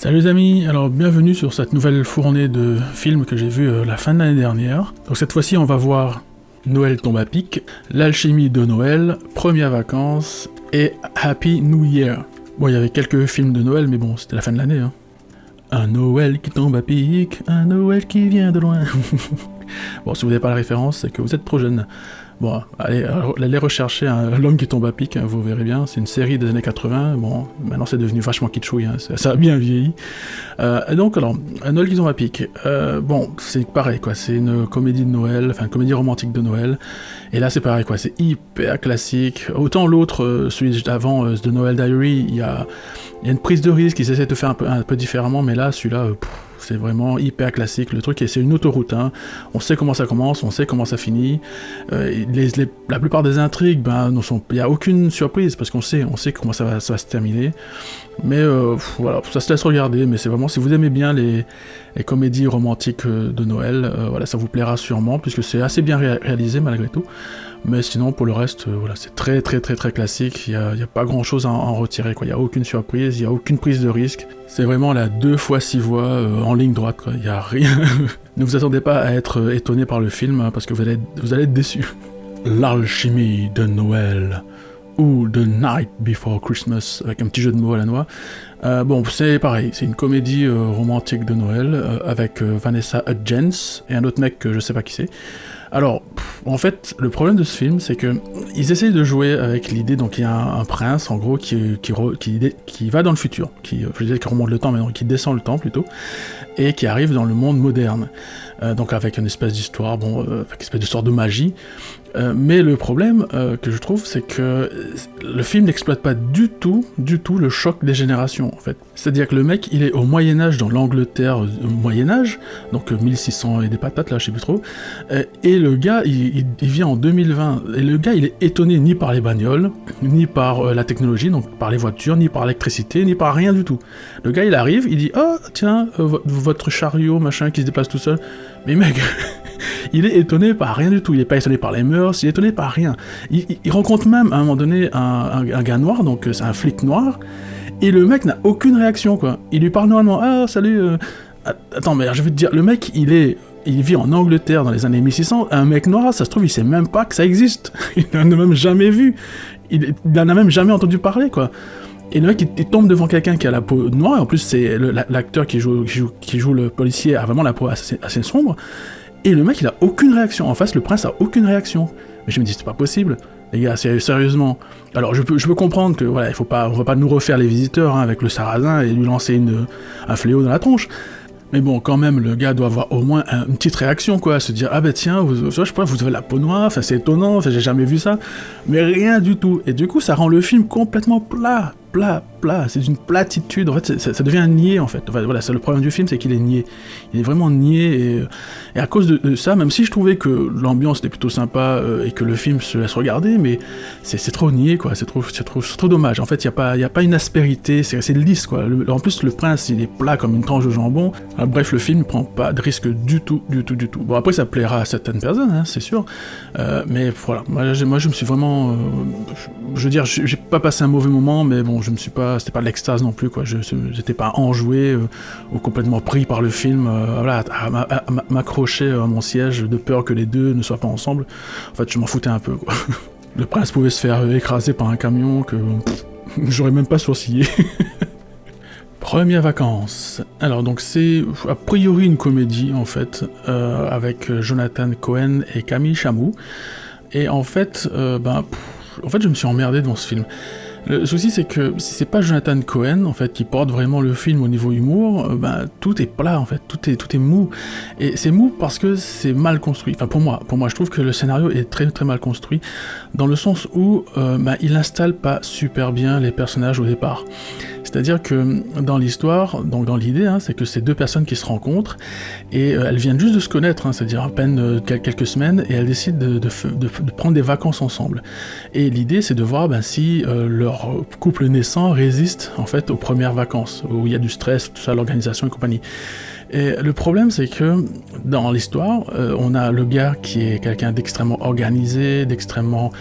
Salut les amis, alors bienvenue sur cette nouvelle fournée de films que j'ai vu la fin de l'année dernière. Donc cette fois-ci on va voir Noël tombe à pic, L'alchimie de Noël, Premières vacances et Happy New Year. Bon, il y avait quelques films de Noël mais bon, c'était la fin de l'année hein. Un Noël qui tombe à pic, un Noël qui vient de loin. Bon, si vous n'avez pas la référence, c'est que vous êtes trop jeune. Bon, allez rechercher L'homme qui tombe à pic, hein, vous verrez bien, c'est une série des années 80, bon, maintenant c'est devenu vachement kitschouille, hein, ça a bien vieilli. Donc alors, Noël qui tombe à pic, bon, c'est pareil quoi, c'est une comédie de Noël, enfin une comédie romantique de Noël, et là c'est pareil quoi, c'est hyper classique, autant l'autre, celui d'avant, de Noël Diary, il y a une prise de risque, ils essaient de faire un peu différemment, mais là, celui-là, c'est vraiment hyper classique, le truc, et c'est une autoroute, hein. On sait comment ça commence, on sait comment ça finit, la plupart des intrigues, il n'y a aucune surprise, parce qu'on sait comment ça va se terminer, mais voilà, ça se laisse regarder, mais c'est vraiment, si vous aimez bien les comédies romantiques de Noël, voilà, ça vous plaira sûrement, puisque c'est assez bien réalisé malgré tout, mais sinon, pour le reste, voilà, c'est très classique, il n'y a pas grand chose à en retirer, quoi. Il n'y a aucune surprise, il n'y a aucune prise de risque, c'est vraiment la 2 fois 6 voix en ligne droite, quoi. Il n'y a rien. Ne vous attendez pas à être étonné par le film, hein, parce que vous allez être déçus. L'alchimie de Noël, ou The Night Before Christmas, avec un petit jeu de mots à la noix. Bon, c'est pareil, c'est une comédie romantique de Noël, avec Vanessa Hudgens, et un autre mec que je sais pas qui c'est. Alors, en fait, le problème de ce film, c'est que ils essayent de jouer avec l'idée, donc il y a un prince, en gros, qui va dans le futur, qui remonte le temps, mais non, qui descend le temps, plutôt, et qui arrive dans le monde moderne, donc avec une espèce d'histoire, avec une espèce d'histoire de magie, mais le problème que je trouve, c'est que le film n'exploite pas du tout le choc des générations, en fait. C'est-à-dire que le mec, il est au Moyen-Âge, dans l'Angleterre Moyen-Âge, donc 1600 et des patates, là, je sais plus trop, et le gars, il vient en 2020, et le gars, il est étonné ni par les bagnoles, ni par la technologie, donc par les voitures, ni par l'électricité, ni par rien du tout. Le gars, il arrive, il dit « Oh, tiens, votre chariot, machin, qui se déplace tout seul. » Mais mec, il est étonné par rien du tout, il est pas étonné par les mœurs, il est étonné par rien. Il rencontre même, à un moment donné, un gars noir, donc c'est un flic noir, et le mec n'a aucune réaction, quoi. Il lui parle normalement « Ah, salut, Attends, mais je vais te dire, le mec, il vit en Angleterre dans les années 1600, un mec noir, ça se trouve, il sait même pas que ça existe. Il n'en a même jamais vu. Il n'en a même jamais entendu parler, quoi. Et le mec, il tombe devant quelqu'un qui a la peau noire, et en plus, c'est l'acteur qui joue le policier a vraiment la peau assez sombre, et le mec, il a aucune réaction. En face, le prince a aucune réaction. Mais je me dis, c'est pas possible. Les gars, sérieusement. Alors, je peux comprendre que, voilà, on va pas nous refaire les visiteurs, hein, avec le sarrasin, et lui lancer un fléau dans la tronche. Mais bon, quand même, le gars doit avoir au moins une petite réaction, quoi, se dire « Ah bah tiens, je sais pas, vous avez la peau noire, enfin c'est étonnant, enfin j'ai jamais vu ça. » Mais rien du tout. Et du coup, ça rend le film complètement plat, c'est une platitude, en fait, ça devient niais, en fait. Enfin, voilà, c'est le problème du film, c'est qu'il est niais. Il est vraiment niais, et à cause de ça, même si je trouvais que l'ambiance était plutôt sympa, et que le film se laisse regarder, mais c'est trop niais, quoi, c'est trop dommage. En fait, il y a pas une aspérité, c'est lisse, quoi. En plus, le prince, il est plat comme une tranche de jambon. Bref, le film prend pas de risque du tout. Bon, après, ça plaira à certaines personnes, hein, c'est sûr, mais voilà, moi je me suis vraiment... je veux dire, j'ai pas passé un mauvais moment, mais bon, c'était pas de l'extase non plus, quoi. J'étais pas enjoué ou complètement pris par le film, voilà, à m'accrocher à mon siège de peur que les deux ne soient pas ensemble. En fait, je m'en foutais un peu, quoi. Le prince pouvait se faire écraser par un camion que j'aurais même pas sourcillé. Premières vacances. Alors donc c'est a priori une comédie en fait, avec Jonathan Cohen et Camille Chamou. Et en fait, je me suis emmerdé devant ce film. Le souci, c'est que si c'est pas Jonathan Cohen, en fait, qui porte vraiment le film au niveau humour, tout est plat, en fait, tout est mou. Et c'est mou parce que c'est mal construit. Enfin, pour moi, je trouve que le scénario est très mal construit, dans le sens où il installe pas super bien les personnages au départ. C'est-à-dire que dans l'histoire, donc dans l'idée, hein, c'est que c'est deux personnes qui se rencontrent, et elles viennent juste de se connaître, hein, c'est-à-dire à peine quelques semaines, et elles décident de prendre des vacances ensemble. Et l'idée, c'est de voir si leur couple naissant résiste en fait aux premières vacances, où il y a du stress, tout ça, l'organisation et compagnie. Et le problème, c'est que dans l'histoire, on a le gars qui est quelqu'un d'extrêmement organisé, d'extrêmement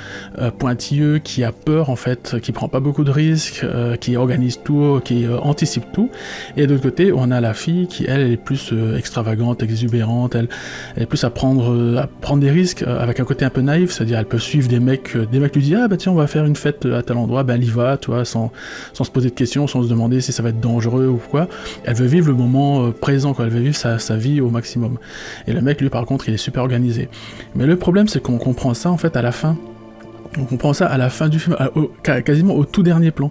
pointilleux, qui a peur en fait, qui prend pas beaucoup de risques, qui organise tout, qui anticipe tout. Et de l'autre côté, on a la fille qui, elle est plus extravagante, exubérante, elle est plus à prendre des risques avec un côté un peu naïf, c'est-à-dire elle peut suivre des mecs lui disent ah bah tiens on va faire une fête à tel endroit, ben elle y va, tu vois, sans se poser de questions, sans se demander si ça va être dangereux ou quoi. Elle veut vivre le moment présent, quoi. Elle veut vivre sa vie au maximum. Et le mec lui par contre il est super organisé. Mais le problème c'est qu'on comprend ça en fait à la fin. On comprend ça à la fin du film, quasiment au tout dernier plan.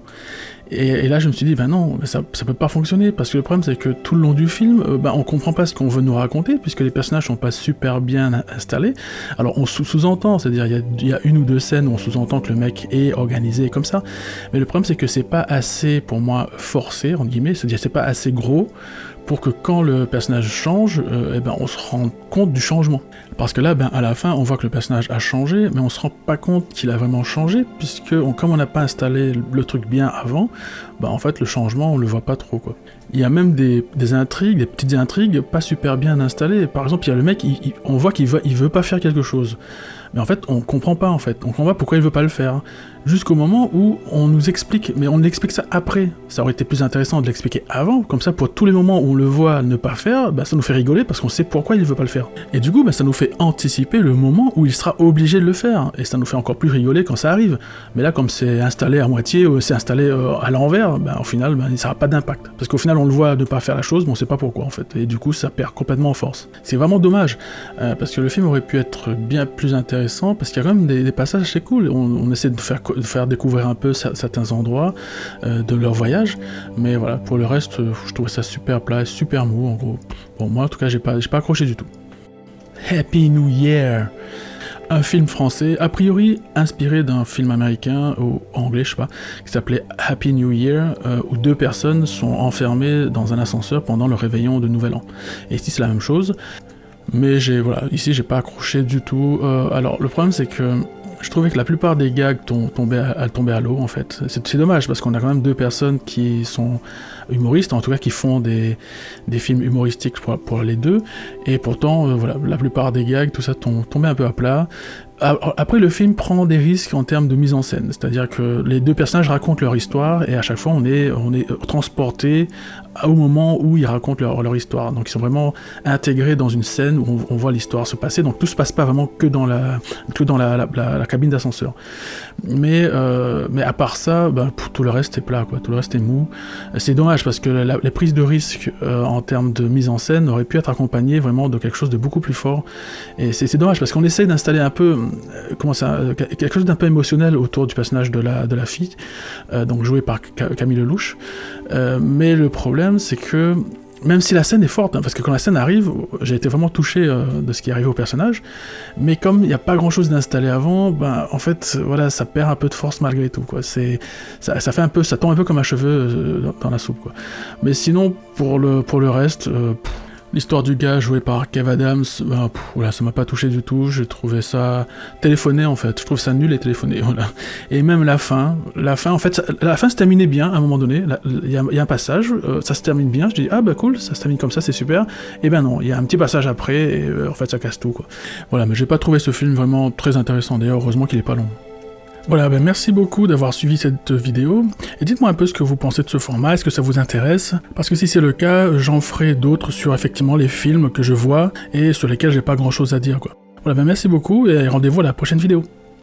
Et là je me suis dit, ben non, ça peut pas fonctionner, parce que le problème c'est que tout le long du film, on comprend pas ce qu'on veut nous raconter, puisque les personnages sont pas super bien installés. Alors on sous-entend, c'est-à-dire il y a une ou deux scènes où on sous-entend que le mec est organisé comme ça, mais le problème c'est que c'est pas assez, pour moi, forcé, entre guillemets, c'est-à-dire c'est pas assez gros pour que quand le personnage change, on se rende compte du changement. Parce que là, à la fin, on voit que le personnage a changé, mais on se rend pas compte qu'il a vraiment changé, puisque comme on n'a pas installé le truc bien avant, en fait, le changement, on le voit pas trop, quoi. Il y a même des intrigues, des petites intrigues pas super bien installées. Par exemple, il y a le mec, on voit qu'il veut pas faire quelque chose. Mais en fait, on comprend pas, en fait. On comprend pas pourquoi il veut pas le faire. Jusqu'au moment où on nous explique, mais on explique ça après. Ça aurait été plus intéressant de l'expliquer avant, comme ça, pour tous les moments où on le voit ne pas faire, ça nous fait rigoler parce qu'on sait pourquoi il veut pas le faire. Et du coup, ça nous fait anticiper le moment où il sera obligé de le faire. Et ça nous fait encore plus rigoler quand ça arrive. Mais là, comme c'est installé à moitié, ou c'est installé à l'envers, au final, il n'aura pas d'impact. Parce qu'au final, on le voit ne pas faire la chose, mais on sait pas pourquoi, en fait. Et du coup, ça perd complètement en force. C'est vraiment dommage, parce que le film aurait pu être bien plus intéressant, parce qu'il y a quand même des passages assez cool. On essaie de faire découvrir un peu certains endroits de leur voyage, mais voilà, pour le reste, je trouvais ça super plat, super mou, en gros. Bon, moi, en tout cas, j'ai pas accroché du tout. Happy New Year, un film français, a priori inspiré d'un film américain, ou anglais, je sais pas, qui s'appelait Happy New Year, où deux personnes sont enfermées dans un ascenseur pendant le réveillon de Nouvel An. Et ici, c'est la même chose, mais ici, j'ai pas accroché du tout. Alors, le problème, c'est que je trouvais que la plupart des gags tombaient à l'eau, en fait. C'est dommage, parce qu'on a quand même deux personnes qui sont humoristes, en tout cas qui font des films humoristiques pour les deux, et pourtant, la plupart des gags, tout ça tombait un peu à plat. Après, le film prend des risques en termes de mise en scène, c'est-à-dire que les deux personnages racontent leur histoire, et à chaque fois, on est transporté au moment où ils racontent leur histoire. Donc, ils sont vraiment intégrés dans une scène où on voit l'histoire se passer, donc tout se passe pas vraiment que dans la cabine d'ascenseur. Mais à part ça, tout le reste est plat, quoi. Tout le reste est mou. C'est dommage, parce que les prises de risque en termes de mise en scène auraient pu être accompagnées vraiment de quelque chose de beaucoup plus fort. Et c'est dommage, parce qu'on essaie d'installer un peu quelque chose d'un peu émotionnel autour du personnage de la fille, donc joué par Camille Lelouch. Mais le problème, c'est que même si la scène est forte, parce que quand la scène arrive, j'ai été vraiment touché de ce qui est arrivé au personnage, mais comme il n'y a pas grand chose d'installé avant, en fait, ça perd un peu de force malgré tout, quoi. Ça tombe un peu comme un cheveu dans la soupe, quoi. Mais sinon, pour le reste, l'histoire du gars joué par Kev Adams, ça m'a pas touché du tout, j'ai trouvé ça téléphoné, en fait, je trouve ça nul et téléphoné, voilà. Et même la fin en fait, la fin se terminait bien à un moment donné, il y a un passage, ça se termine bien, je dis cool, ça se termine comme ça, c'est super, et non, il y a un petit passage après, et en fait ça casse tout, quoi. Voilà, mais j'ai pas trouvé ce film vraiment très intéressant, d'ailleurs, heureusement qu'il est pas long. Voilà, merci beaucoup d'avoir suivi cette vidéo, et dites-moi un peu ce que vous pensez de ce format, est-ce que ça vous intéresse? Parce que si c'est le cas, j'en ferai d'autres sur effectivement les films que je vois, et sur lesquels j'ai pas grand chose à dire, quoi. Voilà, merci beaucoup, et rendez-vous à la prochaine vidéo.